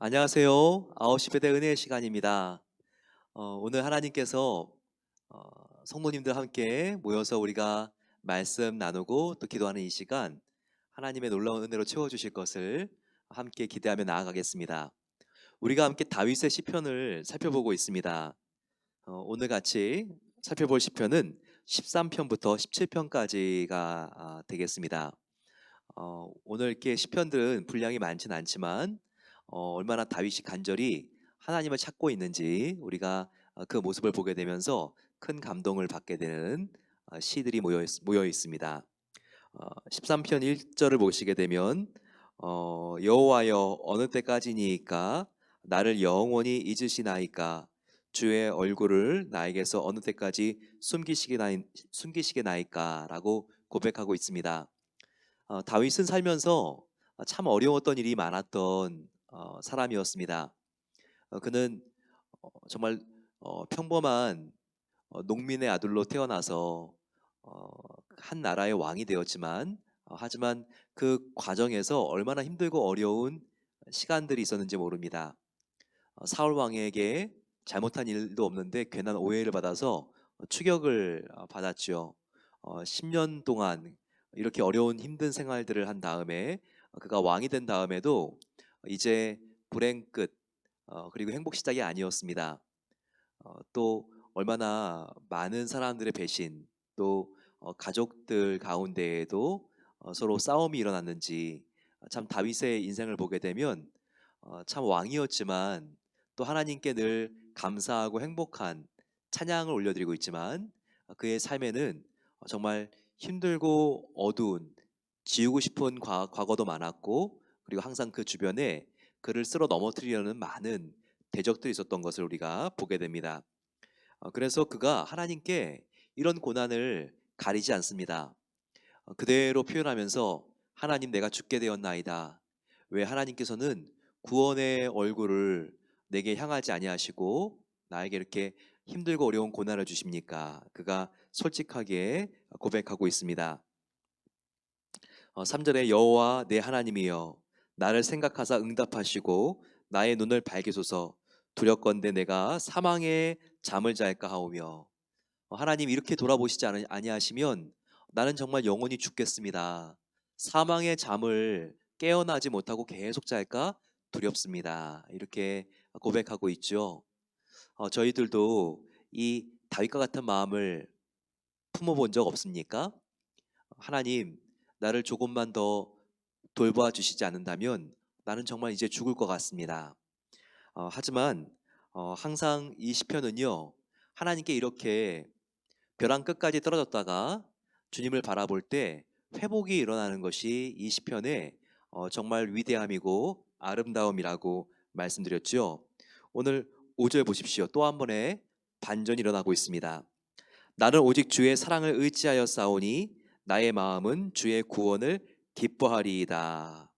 안녕하세요. 9시 배대 은혜의 시간입니다. 오늘 하나님께서 어, 성도님들 함께 모여서 우리가 말씀 나누고 또 기도하는 이 시간 하나님의 놀라운 은혜로 채워주실 것을 함께 기대하며 나아가겠습니다. 우리가 함께 다윗의 시편을 살펴보고 있습니다. 오늘 같이 살펴볼 시편은 13편부터 17편까지가 되겠습니다. 오늘 이렇게 시편들은 분량이 많지는 않지만 얼마나 다윗이 간절히 하나님을 찾고 있는지 우리가 그 모습을 보게 되면서 큰 감동을 받게 되는 시들이 모여 있습니다. 13편 1절을 보시게 되면 여호와여 어느 때까지니까 나를 영원히 잊으시나이까 주의 얼굴을 나에게서 어느 때까지 숨기시게나이까라고 고백하고 있습니다. 다윗은 살면서 참 어려웠던 일이 많았던 사람이었습니다. 그는 정말 평범한 농민의 아들로 태어나서 어, 한 나라의 왕이 되었지만 하지만 그 과정에서 얼마나 힘들고 어려운 시간들이 있었는지 모릅니다. 사울 왕에게 잘못한 일도 없는데 괜한 오해를 받아서 추격을 받았죠. 10년 동안 이렇게 어려운 힘든 생활들을 한 다음에 그가 왕이 된 다음에도 이제 불행 끝 그리고 행복 시작이 아니었습니다. 또 얼마나 많은 사람들의 배신 또 가족들 가운데에도 서로 싸움이 일어났는지 참 다윗의 인생을 보게 되면 참 왕이었지만 또 하나님께 늘 감사하고 행복한 찬양을 올려드리고 있지만 그의 삶에는 정말 힘들고 어두운 지우고 싶은 과거도 많았고 그리고 항상 그 주변에 그를 쓸어 넘어뜨리려는 많은 대적들이 있었던 것을 우리가 보게 됩니다. 그래서 그가 하나님께 이런 고난을 가리지 않습니다. 그대로 표현하면서 하나님 내가 죽게 되었나이다. 왜 하나님께서는 구원의 얼굴을 내게 향하지 아니하시고 나에게 이렇게 힘들고 어려운 고난을 주십니까? 그가 솔직하게 고백하고 있습니다. 3절에 여호와 내 하나님이여 나를 생각하사 응답하시고 나의 눈을 밝히소서 두렵건대 내가 사망의 잠을 잘까 하오며 하나님 이렇게 돌아보시지 아니하시면 나는 정말 영원히 죽겠습니다. 사망의 잠을 깨어나지 못하고 계속 잘까 두렵습니다. 이렇게 고백하고 있죠. 저희들도 이 다윗과 같은 마음을 품어본 적 없습니까? 하나님, 나를 조금만 더 돌봐 주시지 않는다면 나는 정말 이제 죽을 것 같습니다. 하지만 항상 이 시편은요, 하나님께 이렇게 벼랑 끝까지 떨어졌다가 주님을 바라볼 때 회복이 일어나는 것이 이 시편의 정말 위대함이고 아름다움이라고 말씀드렸죠. 오늘 5절 보십시오. 또 한 번의 반전이 일어나고 있습니다. 나는 오직 주의 사랑을 의지하여 싸우니 나의 마음은 주의 구원을 기뻐하리이다.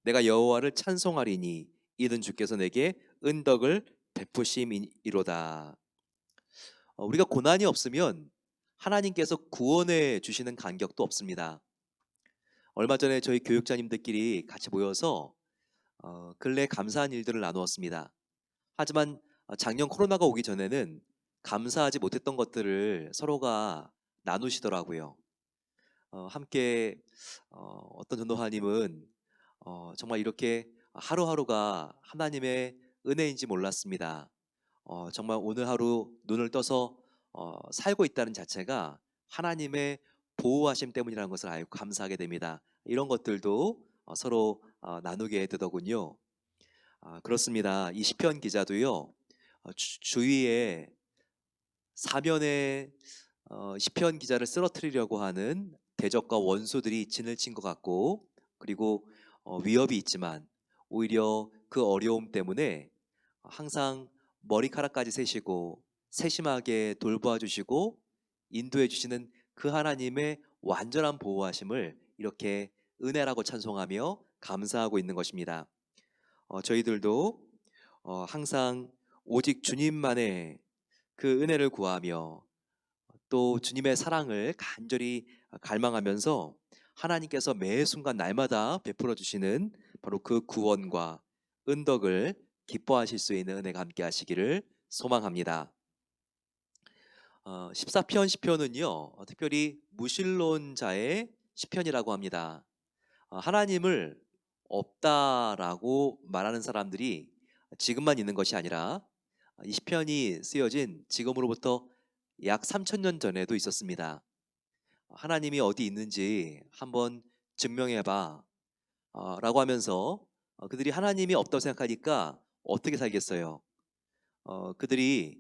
내가 여호와를 찬송하리니 이는 주께서 내게 은덕을 베푸심이로다. 우리가 고난이 없으면 하나님께서 구원해 주시는 간격도 없습니다. 얼마 전에 저희 교육자님들끼리 같이 모여서 근래 감사한 일들을 나누었습니다. 하지만 작년 코로나가 오기 전에는 감사하지 못했던 것들을 서로가 나누시더라고요. 함께 어떤 전도사님은 정말 이렇게 하루하루가 하나님의 은혜인지 몰랐습니다. 정말 오늘 하루 눈을 떠서 살고 있다는 자체가 하나님의 보호하심 때문이라는 것을 알고 감사하게 됩니다. 이런 것들도 서로 나누게 되더군요. 그렇습니다. 이 시편 기자도요. 주위에 사면에 시편 기자를 쓰러뜨리려고 하는 대적과 원수들이 진을 친 것 같고 그리고 위협이 있지만 오히려 그 어려움 때문에 항상 머리카락까지 세시고 세심하게 돌보아 주시고 인도해 주시는 그 하나님의 완전한 보호하심을 이렇게 은혜라고 찬송하며 감사하고 있는 것입니다. 저희들도 항상 오직 주님만의 그 은혜를 구하며 또 주님의 사랑을 간절히 갈망하면서 하나님께서 매 순간 날마다 베풀어 주시는 바로 그 구원과 은덕을 기뻐하실 수 있는 은혜가 함께 하시기를 소망합니다. 14편 시편은요, 특별히 무신론자의 시편이라고 합니다. 하나님을 없다라고 말하는 사람들이 지금만 있는 것이 아니라 이 시편이 쓰여진 지금으로부터 약 3,000년 전에도 있었습니다. 하나님이 어디 있는지 한번 증명해봐 라고 하면서 그들이 하나님이 없다고 생각하니까 어떻게 살겠어요? 그들이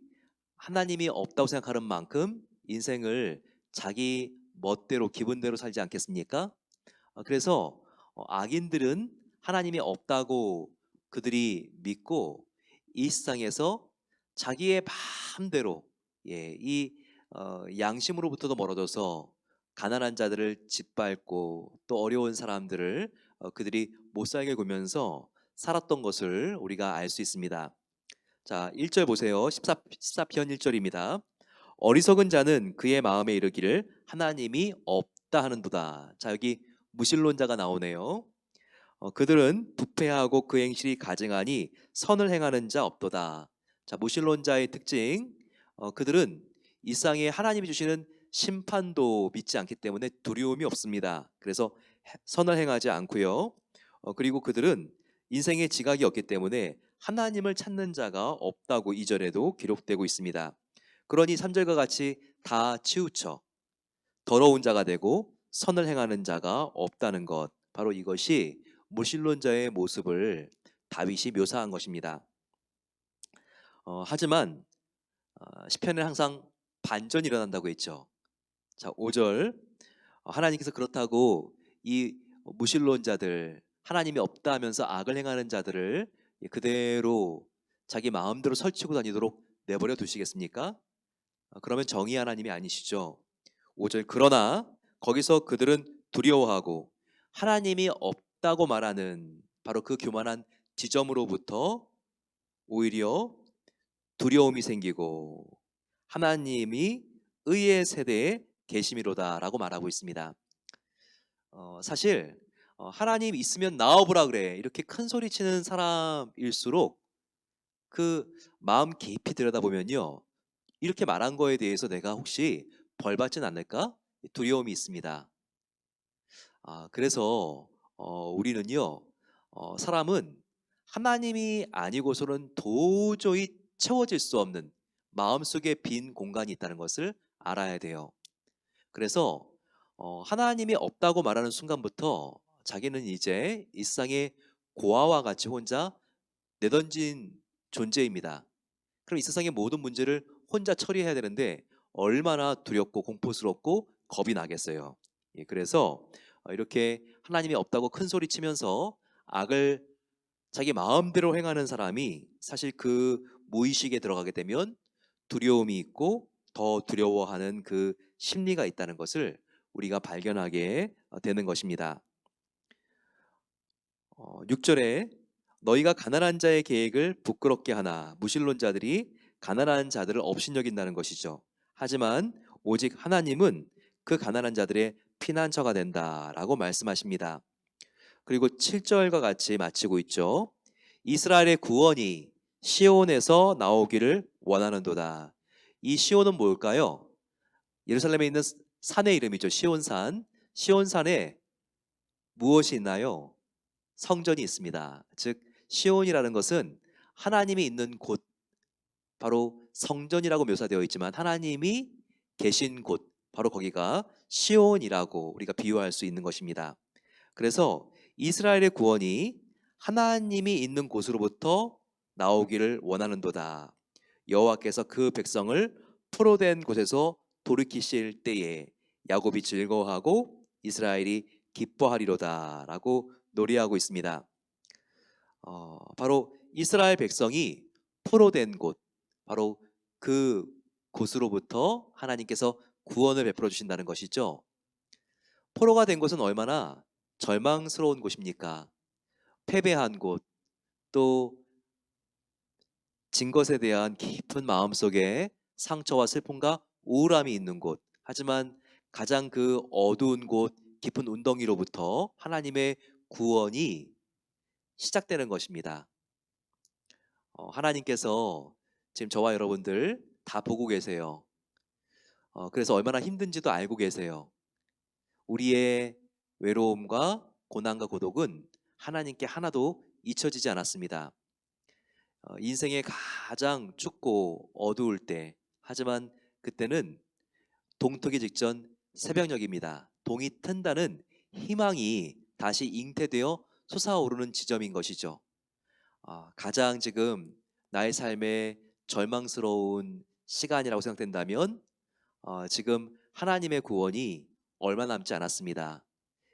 하나님이 없다고 생각하는 만큼 인생을 자기 멋대로 기분대로 살지 않겠습니까? 그래서 악인들은 하나님이 없다고 그들이 믿고 이 세상에서 자기의 마음대로 이 양심으로부터도 멀어져서 가난한 자들을 짓밟고 또 어려운 사람들을 그들이 못 살게 굴면서 살았던 것을 우리가 알 수 있습니다. 자, 1절 보세요. 14편 1절입니다. 어리석은 자는 그의 마음에 이르기를 하나님이 없다 하는도다. 자, 여기 무신론자가 나오네요. 그들은 부패하고 그 행실이 가증하니 선을 행하는 자 없도다. 자, 무신론자의 특징, 그들은 이 세상에 하나님이 주시는 심판도 믿지 않기 때문에 두려움이 없습니다. 그래서 선을 행하지 않고요. 그리고 그들은 인생에 지각이 없기 때문에 하나님을 찾는 자가 없다고 2절에도 기록되고 있습니다. 그러니 3절과 같이 다 치우쳐 더러운 자가 되고 선을 행하는 자가 없다는 것, 바로 이것이 무신론자의 모습을 다윗이 묘사한 것입니다. 하지만 시편에 항상 반전이 일어난다고 했죠. 자, 5절, 하나님께서 그렇다고 이 무신론자들, 하나님이 없다 하면서 악을 행하는 자들을 그대로 자기 마음대로 설치고 다니도록 내버려 두시겠습니까? 그러면 정의 하나님이 아니시죠. 5절, 그러나 거기서 그들은 두려워하고 하나님이 없다고 말하는 바로 그 교만한 지점으로부터 오히려 두려움이 생기고 하나님이 의의 세대에 계심이로다라고 말하고 있습니다. 사실 하나님 있으면 나와보라 그래 이렇게 큰 소리 치는 사람일수록 그 마음 깊이 들여다보면요, 이렇게 말한 거에 대해서 내가 혹시 벌 받진 않을까 두려움이 있습니다. 그래서 우리는요, 사람은 하나님이 아니고서는 도저히 채워질 수 없는 마음속에 빈 공간이 있다는 것을 알아야 돼요. 그래서 하나님이 없다고 말하는 순간부터 자기는 이제 이 세상에 고아와 같이 혼자 내던진 존재입니다. 그럼 이 세상의 모든 문제를 혼자 처리해야 되는데 얼마나 두렵고 공포스럽고 겁이 나겠어요. 그래서 이렇게 하나님이 없다고 큰 소리 치면서 악을 자기 마음대로 행하는 사람이 사실 그 무의식에 들어가게 되면 두려움이 있고 더 두려워하는 그 심리가 있다는 것을 우리가 발견하게 되는 것입니다. 6절에 너희가 가난한 자의 계획을 부끄럽게 하나, 무신론자들이 가난한 자들을 업신여긴다는 것이죠. 하지만 오직 하나님은 그 가난한 자들의 피난처가 된다라고 말씀하십니다. 그리고 7절과 같이 마치고 있죠. 이스라엘의 구원이 시온에서 나오기를 원하는도다. 이 시온은 뭘까요? 예루살렘에 있는 산의 이름이죠. 시온산. 시온산에 무엇이 있나요? 성전이 있습니다. 즉 시온이라는 것은 하나님이 있는 곳, 바로 성전이라고 묘사되어 있지만 하나님이 계신 곳, 바로 거기가 시온이라고 우리가 비유할 수 있는 것입니다. 그래서 이스라엘의 구원이 하나님이 있는 곳으로부터 나오기를 원하는도다. 여호와께서 그 백성을 포로된 곳에서 돌이키실 때에 야곱이 즐거워하고 이스라엘이 기뻐하리로다라고 노래하고 있습니다. 바로 이스라엘 백성이 포로된 곳, 바로 그 곳으로부터 하나님께서 구원을 베풀어 주신다는 것이죠. 포로가 된 곳은 얼마나 절망스러운 곳입니까? 패배한 곳, 또 진 것에 대한 깊은 마음속에 상처와 슬픔과 우울함이 있는 곳. 하지만 가장 그 어두운 곳, 깊은 운덩이로부터 하나님의 구원이 시작되는 것입니다. 하나님께서 지금 저와 여러분들 다 보고 계세요. 그래서 얼마나 힘든지도 알고 계세요. 우리의 외로움과 고난과 고독은 하나님께 하나도 잊혀지지 않았습니다. 인생의 가장 춥고 어두울 때, 하지만 그때는 동트기 직전 새벽녘입니다. 동이 튼다는 희망이 다시 잉태되어 솟아오르는 지점인 것이죠. 가장 지금 나의 삶에 절망스러운 시간이라고 생각된다면 지금 하나님의 구원이 얼마 남지 않았습니다.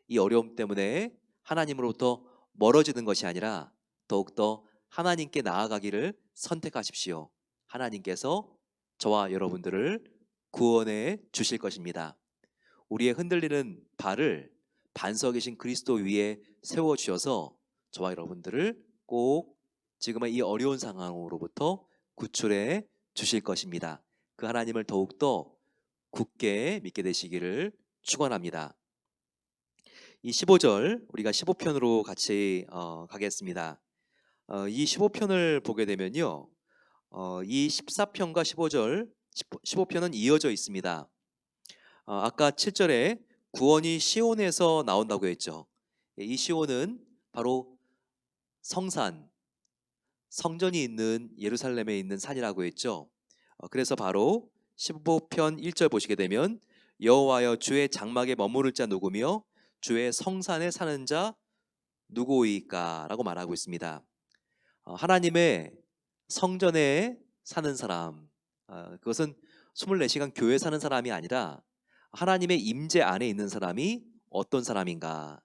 이 어려움 때문에 하나님으로부터 멀어지는 것이 아니라 더욱더 하나님께 나아가기를 선택하십시오. 하나님께서 저와 여러분들을 구원해 주실 것입니다. 우리의 흔들리는 발을 반석에 계신 그리스도 위에 세워 주셔서 저와 여러분들을 꼭 지금의 이 어려운 상황으로부터 구출해 주실 것입니다. 그 하나님을 더욱더 굳게 믿게 되시기를 축원합니다. 이 15절 우리가 15편으로 같이 가겠습니다. 이 15편을 보게 되면요. 이 14편과 15절, 15편은 이어져 있습니다. 아까 7절에 구원이 시온에서 나온다고 했죠. 이 시온은 바로 성산, 성전이 있는 예루살렘에 있는 산이라고 했죠. 그래서 바로 15편 1절 보시게 되면 여호와여 주의 장막에 머무를 자 누구며 주의 성산에 사는 자 누구이까 라고 말하고 있습니다. 하나님의 성전에 사는 사람, 그것은 24시간 교회에 사는 사람이 아니라 하나님의 임재 안에 있는 사람이 어떤 사람인가,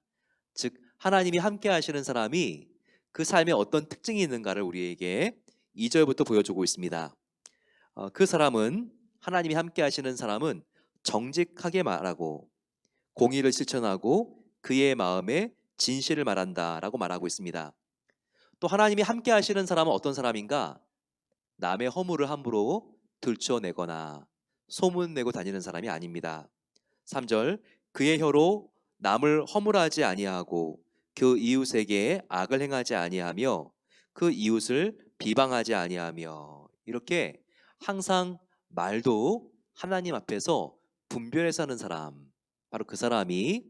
즉 하나님이 함께 하시는 사람이 그 삶에 어떤 특징이 있는가를 우리에게 2절부터 보여주고 있습니다. 그 사람은, 하나님이 함께 하시는 사람은 정직하게 말하고 공의를 실천하고 그의 마음에 진실을 말한다라고 말하고 있습니다. 또 하나님이 함께 하시는 사람은 어떤 사람인가? 남의 허물을 함부로 들춰내거나 소문내고 다니는 사람이 아닙니다. 3절, 그의 혀로 남을 허물하지 아니하고 그 이웃에게 악을 행하지 아니하며 그 이웃을 비방하지 아니하며, 이렇게 항상 말도 하나님 앞에서 분별해서 하는 사람, 바로 그 사람이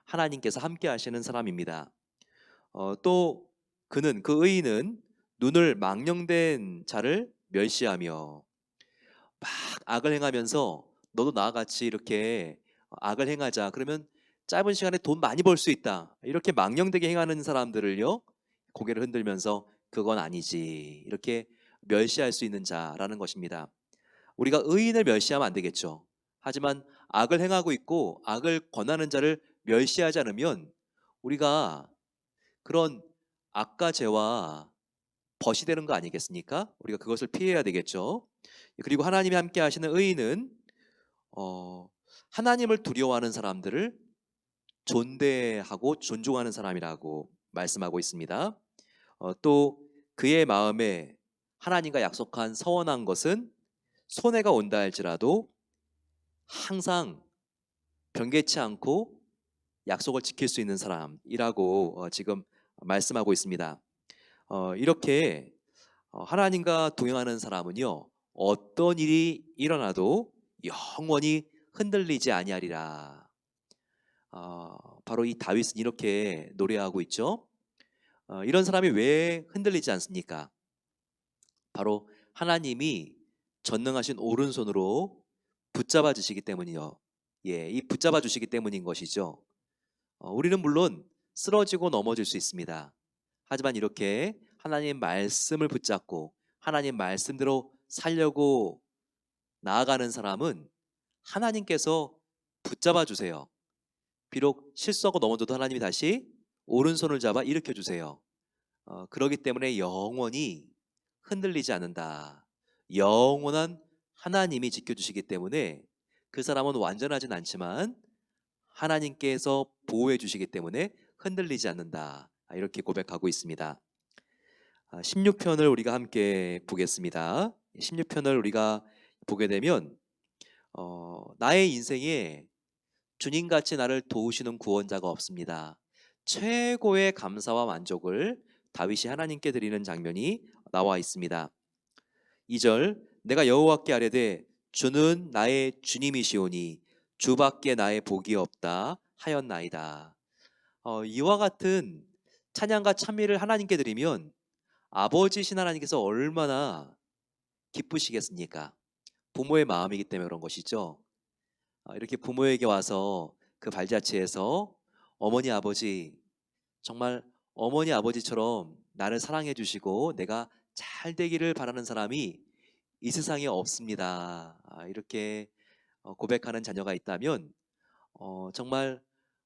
하나님께서 함께 하시는 사람입니다. 또 그는, 그 의인은 눈을 망령된 자를 멸시하며, 막 악을 행하면서 너도 나와 같이 이렇게 악을 행하자, 그러면 짧은 시간에 돈 많이 벌 수 있다, 이렇게 망령되게 행하는 사람들을요 고개를 흔들면서 그건 아니지, 이렇게 멸시할 수 있는 자라는 것입니다. 우리가 의인을 멸시하면 안 되겠죠. 하지만 악을 행하고 있고 악을 권하는 자를 멸시하지 않으면 우리가 그런 악과 죄와 벗이 되는 거 아니겠습니까? 우리가 그것을 피해야 되겠죠. 그리고 하나님이 함께 하시는 의인은 하나님을 두려워하는 사람들을 존대하고 존중하는 사람이라고 말씀하고 있습니다. 또 그의 마음에 하나님과 약속한 서원한 것은 손해가 온다 할지라도 항상 변개치 않고 약속을 지킬 수 있는 사람이라고 지금 말씀하고 있습니다. 이렇게 하나님과 동행하는 사람은요 어떤 일이 일어나도 영원히 흔들리지 아니하리라. 바로 이 다윗은 이렇게 노래하고 있죠. 이런 사람이 왜 흔들리지 않습니까? 바로 하나님이 전능하신 오른손으로 붙잡아 주시기 때문이요. 이 붙잡아 주시기 때문인 것이죠. 우리는 물론 쓰러지고 넘어질 수 있습니다. 하지만 이렇게 하나님 말씀을 붙잡고 하나님 말씀대로 살려고 나아가는 사람은 하나님께서 붙잡아 주세요. 비록 실수하고 넘어져도 하나님이 다시 오른손을 잡아 일으켜 주세요. 그렇기 때문에 영원히 흔들리지 않는다. 영원한 하나님이 지켜주시기 때문에 그 사람은 완전하진 않지만 하나님께서 보호해 주시기 때문에 흔들리지 않는다. 이렇게 고백하고 있습니다. 16편을 우리가 함께 보겠습니다. 16편을 우리가 보게 되면 나의 인생에 주님같이 나를 도우시는 구원자가 없습니다. 최고의 감사와 만족을 다윗이 하나님께 드리는 장면이 나와 있습니다. 2절 내가 여호와께 아뢰되 주는 나의 주님이시오니 주밖에 나의 복이 없다 하였나이다. 이와 같은 찬양과 찬미를 하나님께 드리면 아버지신 하나님께서 얼마나 기쁘시겠습니까? 부모의 마음이기 때문에 그런 것이죠. 이렇게 부모에게 와서 그 발자취에서 어머니 아버지 정말 어머니 아버지처럼 나를 사랑해 주시고 내가 잘 되기를 바라는 사람이 이 세상에 없습니다. 이렇게 고백하는 자녀가 있다면 정말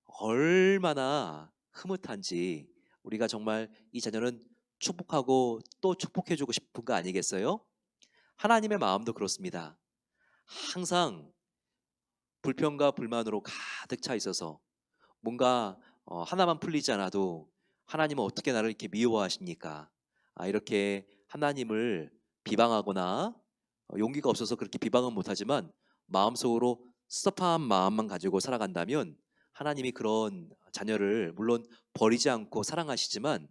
얼마나 흐뭇한지 우리가 정말 이 자녀는 축복하고 또 축복해주고 싶은 거 아니겠어요? 하나님의 마음도 그렇습니다. 항상 불평과 불만으로 가득 차 있어서 뭔가 하나만 풀리지 않아도 하나님은 어떻게 나를 이렇게 미워하십니까? 이렇게 하나님을 비방하거나 용기가 없어서 그렇게 비방은 못하지만 마음속으로 섭섭한 마음만 가지고 살아간다면 하나님이 그런 자녀를 물론 버리지 않고 사랑하시지만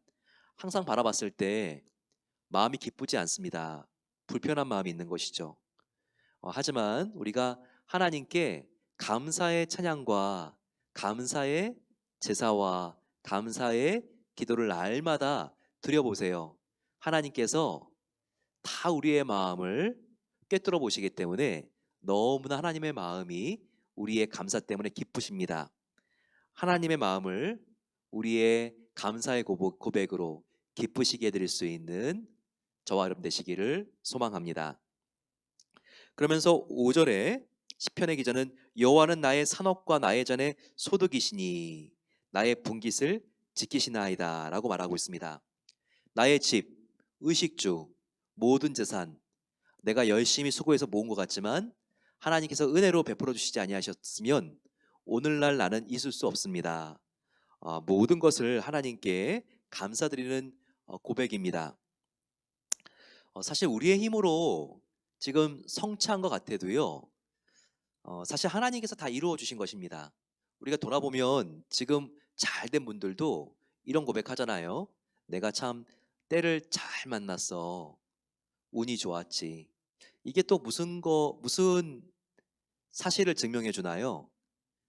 항상 바라봤을 때 마음이 기쁘지 않습니다. 불편한 마음이 있는 것이죠. 하지만 우리가 하나님께 감사의 찬양과 감사의 제사와 감사의 기도를 날마다 드려보세요. 하나님께서 다 우리의 마음을 꿰뚫어 보시기 때문에 너무나 하나님의 마음이 우리의 감사 때문에 기쁘십니다. 하나님의 마음을 우리의 감사의 고백으로 기쁘시게 해드릴 수 있는 저와 여러분 되시기를 소망합니다. 그러면서 5절에 시편의 기자는 여호와는 나의 산업과 나의 잔의 소득이시니 나의 분깃을 지키시나이다 라고 말하고 있습니다. 나의 집, 의식주, 모든 재산 내가 열심히 수고해서 모은 것 같지만 하나님께서 은혜로 베풀어 주시지 아니하셨으면 오늘날 나는 있을 수 없습니다. 모든 것을 하나님께 감사드리는 고백입니다. 사실 우리의 힘으로 지금 성취한 것 같아도요. 사실 하나님께서 다 이루어 주신 것입니다. 우리가 돌아보면 지금 잘 된 분들도 이런 고백하잖아요. 내가 참 때를 잘 만났어. 운이 좋았지. 이게 또 무슨 사실을 증명해 주나요?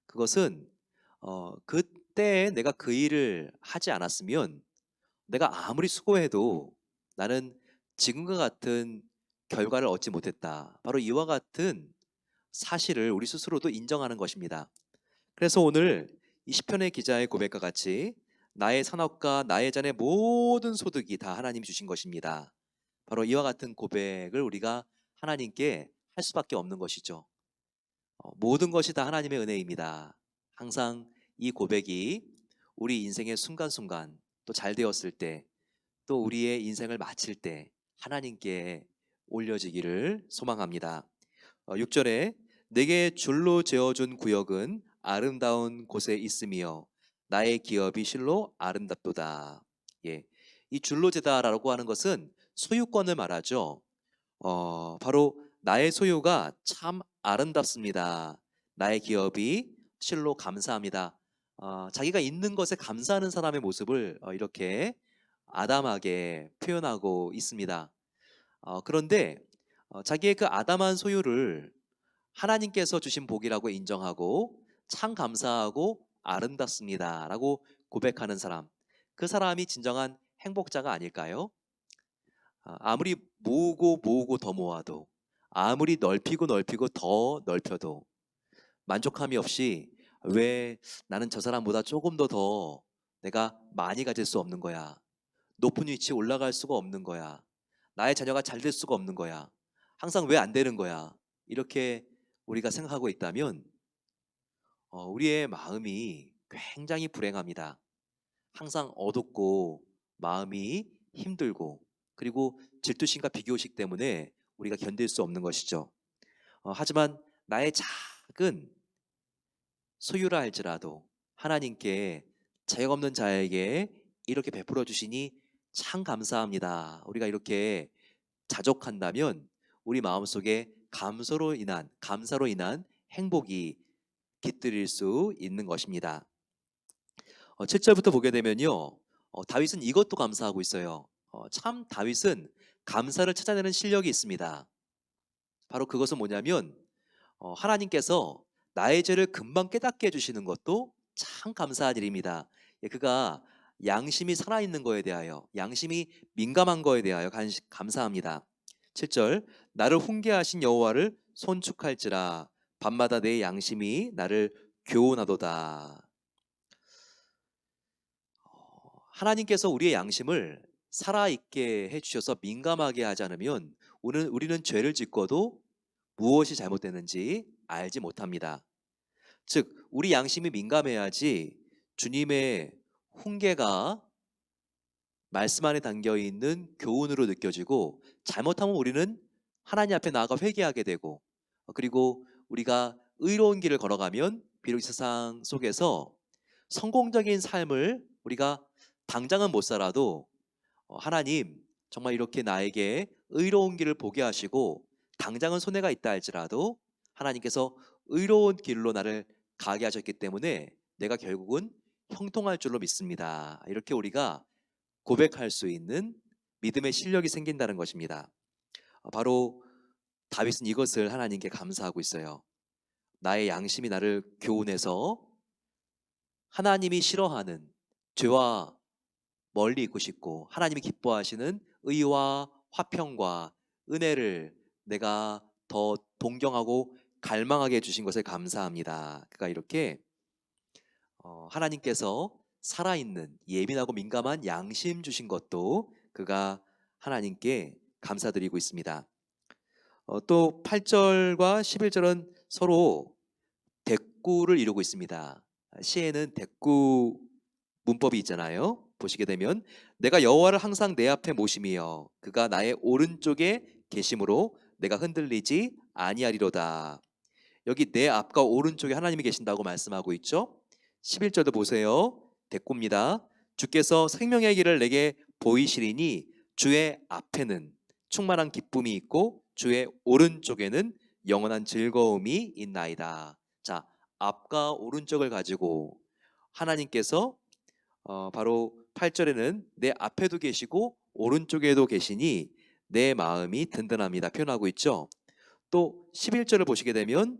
그것은 그때 내가 그 일을 하지 않았으면 내가 아무리 수고해도 나는 지금과 같은 결과를 얻지 못했다. 바로 이와 같은 사실을 우리 스스로도 인정하는 것입니다. 그래서 오늘 이 시편의 기자의 고백과 같이 나의 산업과 나의 잔의 모든 소득이 다 하나님이 주신 것입니다. 바로 이와 같은 고백을 우리가 하나님께 할 수밖에 없는 것이죠. 모든 것이 다 하나님의 은혜입니다. 항상 이 고백이 우리 인생의 순간순간 또 잘 되었을 때 또 우리의 인생을 마칠 때 하나님께 올려지기를 소망합니다. 6절에 내게 줄로 재어준 구역은 아름다운 곳에 있으며 나의 기업이 실로 아름답도다. 예, 이 줄로 재다라고 하는 것은 소유권을 말하죠. 바로 나의 소유가 참 아름답습니다. 나의 기업이 실로 감사합니다. 자기가 있는 것에 감사하는 사람의 모습을 이렇게 아담하게 표현하고 있습니다. 그런데 자기의 그 아담한 소유를 하나님께서 주신 복이라고 인정하고 참 감사하고 아름답습니다라고 고백하는 사람, 그 사람이 진정한 행복자가 아닐까요? 아무리 모으고 모으고 더 모아도 아무리 넓히고 넓히고 더 넓혀도 만족함이 없이 왜 나는 저 사람보다 조금 더 내가 많이 가질 수 없는 거야. 높은 위치에 올라갈 수가 없는 거야. 나의 자녀가 잘 될 수가 없는 거야. 항상 왜 안 되는 거야. 이렇게 우리가 생각하고 있다면 우리의 마음이 굉장히 불행합니다. 항상 어둡고 마음이 힘들고 그리고 질투심과 비교식 때문에 우리가 견딜 수 없는 것이죠. 하지만 나의 작은 소유라 할지라도 하나님께 자격 없는 자에게 이렇게 베풀어 주시니 참 감사합니다. 우리가 이렇게 자족한다면 우리 마음속에 감사로 인한 행복이 깃들일 수 있는 것입니다. 7절부터 보게 되면요. 다윗은 이것도 감사하고 있어요. 참 다윗은 감사를 찾아내는 실력이 있습니다. 바로 그것은 뭐냐면 하나님께서 나의 죄를 금방 깨닫게 해주시는 것도 참 감사한 일입니다. 예, 그가 양심이 살아있는 거에 대하여, 양심이 민감한 거에 대하여 감사합니다. 7절, 나를 훈계하신 여호와를 손축할지라 밤마다 내 양심이 나를 교훈하도다. 하나님께서 우리의 양심을 살아있게 해주셔서 민감하게 하지 않으면 우리는 죄를 짓고도 무엇이 잘못되는지 알지 못합니다. 즉, 우리 양심이 민감해야지 주님의 훈계가 말씀 안에 담겨 있는 교훈으로 느껴지고, 잘못하면 우리는 하나님 앞에 나아가 회개하게 되고, 그리고 우리가 의로운 길을 걸어가면 비록 이 세상 속에서 성공적인 삶을 우리가 당장은 못 살아도 하나님 정말 이렇게 나에게 의로운 길을 보게 하시고, 당장은 손해가 있다 할지라도 하나님께서 의로운 길로 나를 가게 하셨기 때문에 내가 결국은 형통할 줄로 믿습니다. 이렇게 우리가 고백할 수 있는 믿음의 실력이 생긴다는 것입니다. 바로 다윗은 이것을 하나님께 감사하고 있어요. 나의 양심이 나를 교훈해서 하나님이 싫어하는 죄와 멀리 있고 싶고, 하나님이 기뻐하시는 의와 화평과 은혜를 내가 더 동경하고 갈망하게 해주신 것을 감사합니다. 그가 이렇게 하나님께서 살아있는 예민하고 민감한 양심 주신 것도 그가 하나님께 감사드리고 있습니다. 또 8절과 11절은 서로 대꾸를 이루고 있습니다. 시에는 대꾸 문법이 있잖아요. 보시게 되면 내가 여호와를 항상 내 앞에 모심이여 그가 나의 오른쪽에 계심으로 내가 흔들리지 아니하리로다. 여기 내 앞과 오른쪽에 하나님이 계신다고 말씀하고 있죠. 11절도 보세요. 대꾸입니다. 주께서 생명의 길을 내게 보이시리니 주의 앞에는 충만한 기쁨이 있고 주의 오른쪽에는 영원한 즐거움이 있나이다. 자, 앞과 오른쪽을 가지고 하나님께서 바로 8절에는 내 앞에도 계시고 오른쪽에도 계시니 내 마음이 든든합니다 표현하고 있죠. 또 11절을 보시게 되면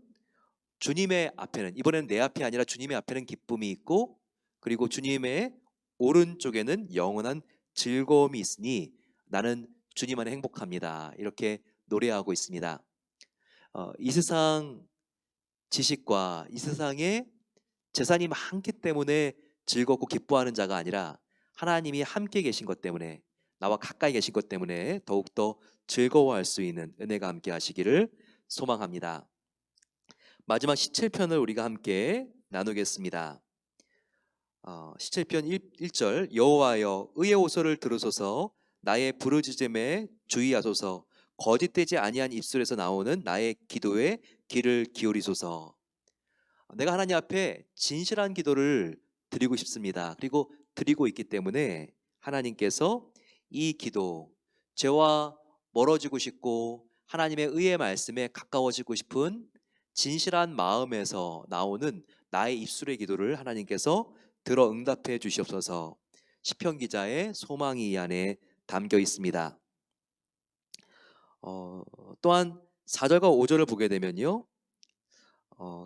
주님의 앞에는, 이번에는 내 앞이 아니라 주님의 앞에는 기쁨이 있고, 그리고 주님의 오른쪽에는 영원한 즐거움이 있으니 나는 주님 안에 행복합니다. 이렇게 노래하고 있습니다. 이 세상 지식과 이 세상에 재산이 많기 때문에 즐겁고 기뻐하는 자가 아니라 하나님이 함께 계신 것 때문에, 나와 가까이 계신 것 때문에 더욱더 즐거워할 수 있는 은혜가 함께 하시기를 소망합니다. 마지막 17편을 우리가 함께 나누겠습니다. 17편 1절 여호와여 의의 호소를 들으소서 나의 부르짖음에 주의하소서 거짓되지 아니한 입술에서 나오는 나의 기도에 귀를 기울이소서. 내가 하나님 앞에 진실한 기도를 드리고 싶습니다. 그리고 드리고 있기 때문에 하나님께서 이 기도, 죄와 멀어지고 싶고 하나님의 의의 말씀에 가까워지고 싶은 진실한 마음에서 나오는 나의 입술의 기도를 하나님께서 들어 응답해 주시옵소서. 시편 기자의 소망이 이 안에 담겨 있습니다. 또한 4절과 5절을 보게 되면요,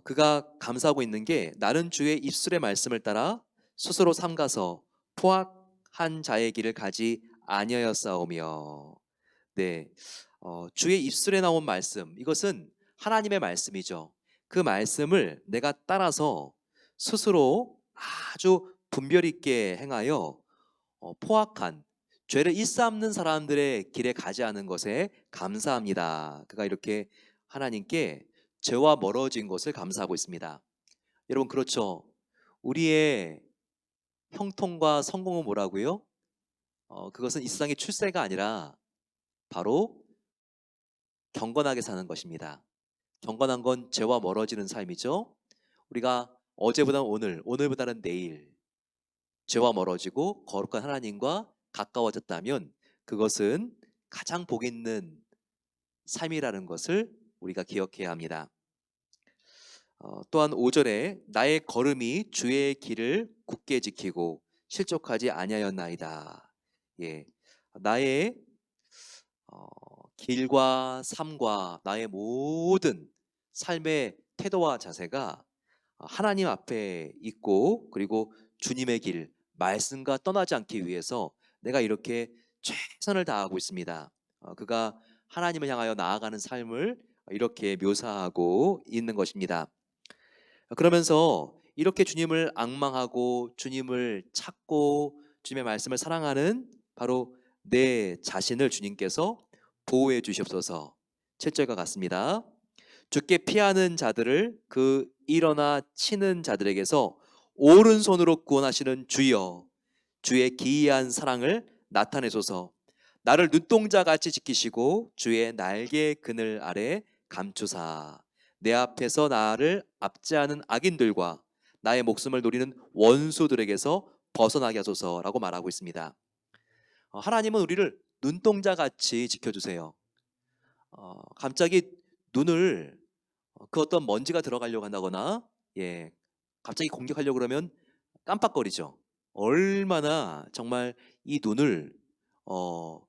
그가 감사하고 있는 게 나는 주의 입술의 말씀을 따라 스스로 삼가서 포악한 자의 길을 가지 아니하였사오며. 네, 주의 입술에 나온 말씀, 이것은 하나님의 말씀이죠. 그 말씀을 내가 따라서 스스로 아주 분별 있게 행하여 포악한 죄를 일삼는 사람들의 길에 가지 않은 것에 감사합니다. 그가 이렇게 하나님께 죄와 멀어진 것을 감사하고 있습니다. 여러분, 그렇죠? 우리의 형통과 성공은 뭐라고요? 그것은 이 세상의 출세가 아니라 바로 경건하게 사는 것입니다. 경건한 건 죄와 멀어지는 삶이죠. 우리가 어제보다는 오늘, 오늘보다는 내일 죄와 멀어지고 거룩한 하나님과 가까워졌다면 그것은 가장 복 있는 삶이라는 것을 우리가 기억해야 합니다. 또한 5절에 나의 걸음이 주의 길을 굳게 지키고 실족하지 아니하였나이다. 예, 나의 어, 길과 삶과 나의 모든 삶의 태도와 자세가 하나님 앞에 있고, 그리고 주님의 길, 말씀과 떠나지 않기 위해서 내가 이렇게 최선을 다하고 있습니다. 그가 하나님을 향하여 나아가는 삶을 이렇게 묘사하고 있는 것입니다. 그러면서 이렇게 주님을 앙망하고 주님을 찾고 주님의 말씀을 사랑하는 바로 내 자신을 주님께서 보호해 주시옵소서. 7절과 같습니다. 주께 피하는 자들을 그 일어나 치는 자들에게서 오른손으로 구원하시는 주여, 주의 기이한 사랑을 나타내소서. 나를 눈동자같이 지키시고 주의 날개 그늘 아래 감추사 내 앞에서 나를 압제하는 악인들과 나의 목숨을 노리는 원수들에게서 벗어나게 하소서라고 말하고 있습니다. 하나님은 우리를 눈동자같이 지켜주세요. 갑자기 눈을 그 어떤 먼지가 들어가려고 한다거나, 예, 갑자기 공격하려고 그러면 깜빡거리죠. 얼마나 정말 이 눈을 어,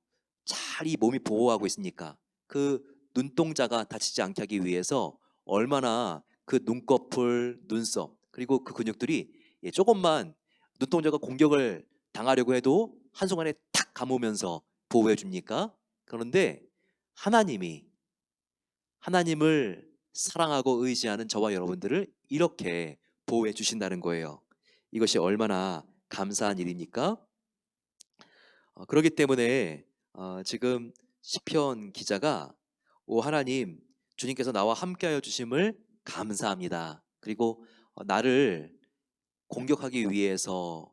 잘 이 몸이 보호하고 있습니까? 그 눈동자가 다치지 않게 하기 위해서 얼마나 그 눈꺼풀, 눈썹, 그리고 그 근육들이, 예, 조금만 눈동자가 공격을 당하려고 해도 한순간에 탁 감으면서 보호해 줍니까? 그런데 하나님이, 하나님을 사랑하고 의지하는 저와 여러분들을 이렇게 보호해 주신다는 거예요. 이것이 얼마나 감사한 일입니까? 그렇기 때문에 지금 시편 기자가 오 하나님, 주님께서 나와 함께하여 주심을 감사합니다. 그리고 나를 공격하기 위해서,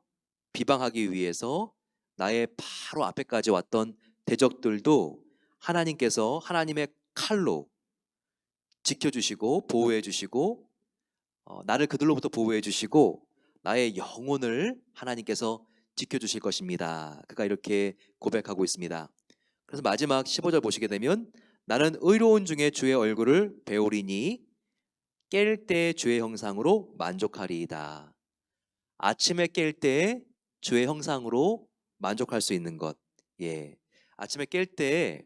비방하기 위해서 나의 바로 앞에까지 왔던 대적들도 하나님께서 하나님의 칼로 지켜주시고 보호해 주시고, 나를 그들로부터 보호해 주시고 나의 영혼을 하나님께서 지켜주실 것입니다. 그가 이렇게 고백하고 있습니다. 그래서 마지막 15절 보시게 되면 나는 의로운 중에 주의 얼굴을 배우리니 깰 때 주의 형상으로 만족하리이다. 아침에 깰 때 주의 형상으로 만족할 수 있는 것. 예. 아침에 깰 때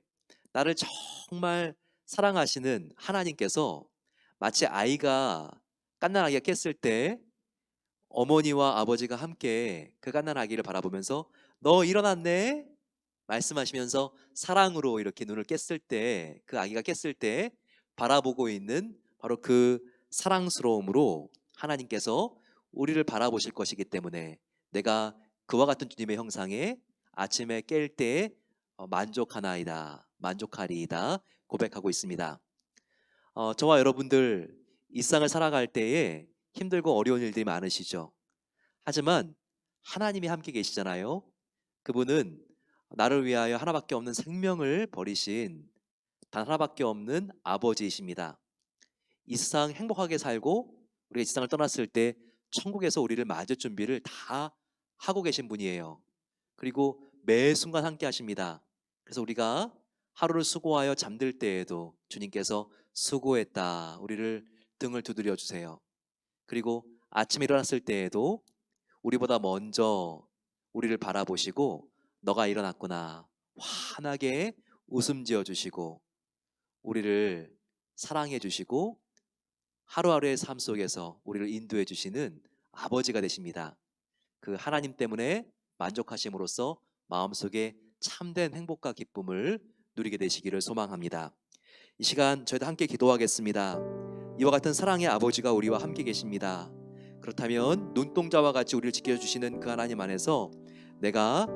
나를 정말 사랑하시는 하나님께서 마치 아이가 갓난아기가 깼을 때 어머니와 아버지가 함께 그 갓난아기를 바라보면서 너 일어났네? 말씀하시면서 사랑으로 이렇게 눈을 깼을 때, 그 아기가 깼을 때 바라보고 있는 바로 그 사랑스러움으로 하나님께서 우리를 바라보실 것이기 때문에 내가 그와 같은 주님의 형상에 아침에 깰 때 만족하나이다, 만족하리이다 고백하고 있습니다. 저와 여러분들 일상을 살아갈 때에 힘들고 어려운 일들이 많으시죠. 하지만 하나님이 함께 계시잖아요. 그분은 나를 위하여 하나밖에 없는 생명을 버리신 단 하나밖에 없는 아버지이십니다. 이 세상 행복하게 살고 우리가 이 세상을 떠났을 때 천국에서 우리를 맞을 준비를 다 하고 계신 분이에요. 그리고 매 순간 함께 하십니다. 그래서 우리가 하루를 수고하여 잠들 때에도 주님께서 수고했다, 우리를 등을 두드려 주세요. 그리고 아침에 일어났을 때에도 우리보다 먼저 우리를 바라보시고 너가 일어났구나 환하게 웃음 지어 주시고 우리를 사랑해 주시고 하루하루의 삶 속에서 우리를 인도해 주시는 아버지가 되십니다. 그 하나님 때문에 만족하심으로써 마음속에 참된 행복과 기쁨을 누리게 되시기를 소망합니다. 이 시간 저희도 함께 기도하겠습니다. 이와 같은 사랑의 아버지가 우리와 함께 계십니다. 그렇다면 눈동자와 같이 우리를 지켜주시는 그 하나님 안에서 내가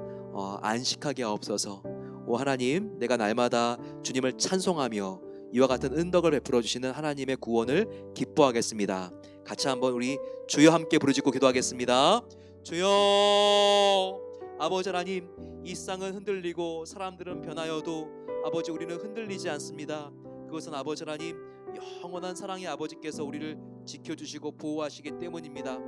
안식하게 하옵소서. 오 하나님, 내가 날마다 주님을 찬송하며 이와 같은 은덕을 베풀어 주시는 하나님의 구원을 기뻐하겠습니다. 같이 한번 우리 주여 함께 부르짖고 기도하겠습니다. 주여, 아버지 하나님, 이 세상은 흔들리고 사람들은 변하여도 아버지 우리는 흔들리지 않습니다. 그것은 아버지 하나님 영원한 사랑의 아버지께서 우리를 지켜주시고 보호하시기 때문입니다.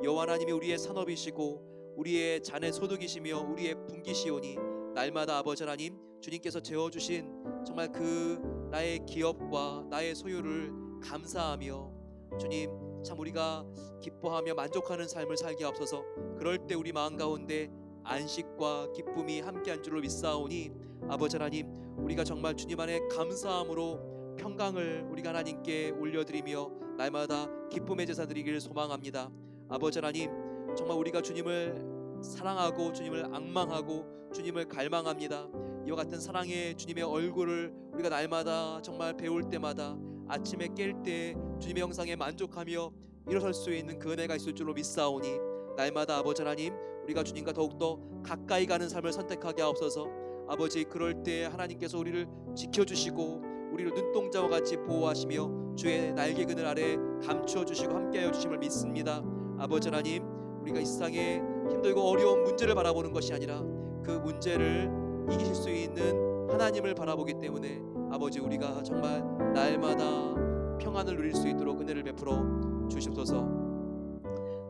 여호와 하나님이 우리의 산업이시고 우리의 잔의 소득이시며 우리의 분기시오니 날마다 아버지 하나님 주님께서 재워주신 정말 그 나의 기업과 나의 소유를 감사하며 주님 참 우리가 기뻐하며 만족하는 삶을 살게 하옵소서. 그럴 때 우리 마음 가운데 안식과 기쁨이 함께한 줄로 믿사오니 아버지 하나님 우리가 정말 주님 안에 감사함으로 평강을 우리가 하나님께 올려드리며 날마다 기쁨의 제사 드리기를 소망합니다. 아버지 하나님, 정말 우리가 주님을 사랑하고 주님을 앙망하고 주님을 갈망합니다. 이와 같은 사랑의 주님의 얼굴을 우리가 날마다 정말 배울 때마다 아침에 깰 때 주님의 형상에 만족하며 일어설 수 있는 그 은혜가 있을 줄로 믿사오니 날마다 아버지 하나님, 우리가 주님과 더욱더 가까이 가는 삶을 선택하게 하옵소서. 아버지, 그럴 때 하나님께서 우리를 지켜주시고 우리를 눈동자와 같이 보호하시며 주의 날개 그늘 아래 감추어 주시고 함께하여 주심을 믿습니다. 아버지 하나님, 우리가 이 세상에 힘들고 어려운 문제를 바라보는 것이 아니라 그 문제를 이기실 수 있는 하나님을 바라보기 때문에 아버지, 우리가 정말 날마다 평안을 누릴 수 있도록 은혜를 베풀어 주시옵소서.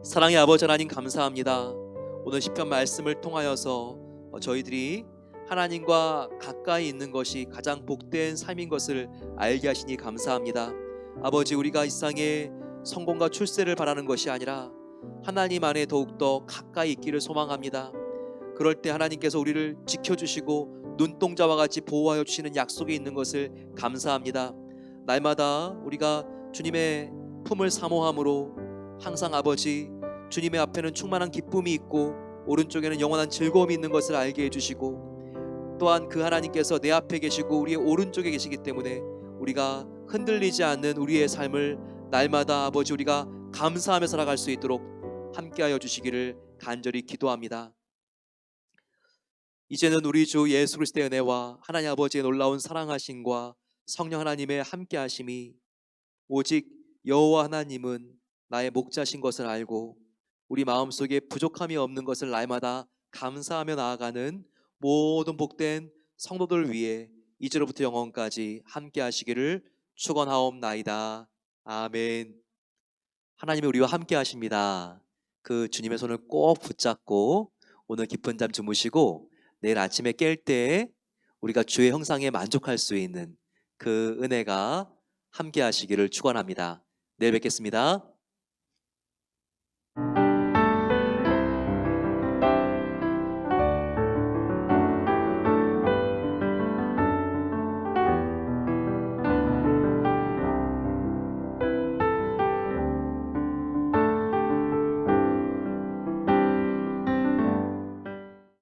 사랑의 아버지 하나님, 감사합니다. 오늘 시편 말씀을 통하여서 저희들이 하나님과 가까이 있는 것이 가장 복된 삶인 것을 알게 하시니 감사합니다. 아버지, 우리가 이 세상에 성공과 출세를 바라는 것이 아니라 하나님 안에 더욱더 가까이 있기를 소망합니다. 그럴 때 하나님께서 우리를 지켜주시고 눈동자와 같이 보호하여 주시는 약속이 있는 것을 감사합니다. 날마다 우리가 주님의 품을 사모함으로 항상 아버지, 주님의 앞에는 충만한 기쁨이 있고 오른쪽에는 영원한 즐거움이 있는 것을 알게 해주시고, 또한 그 하나님께서 내 앞에 계시고 우리의 오른쪽에 계시기 때문에 우리가 흔들리지 않는 우리의 삶을 날마다 아버지 우리가 감사하며 살아갈 수 있도록 함께하여 주시기를 간절히 기도합니다. 이제는 우리 주 예수 그리스도의 은혜와 하나님 아버지의 놀라운 사랑하심과 성령 하나님의 함께하심이, 오직 여호와 하나님은 나의 목자신 것을 알고 우리 마음속에 부족함이 없는 것을 날마다 감사하며 나아가는 모든 복된 성도들 위해 이제로부터 영원까지 함께하시기를 축원하옵나이다. 아멘. 하나님이 우리와 함께하십니다. 그 주님의 손을 꼭 붙잡고 오늘 깊은 잠 주무시고 내일 아침에 깰 때 우리가 주의 형상에 만족할 수 있는 그 은혜가 함께하시기를 축원합니다. 내일 뵙겠습니다.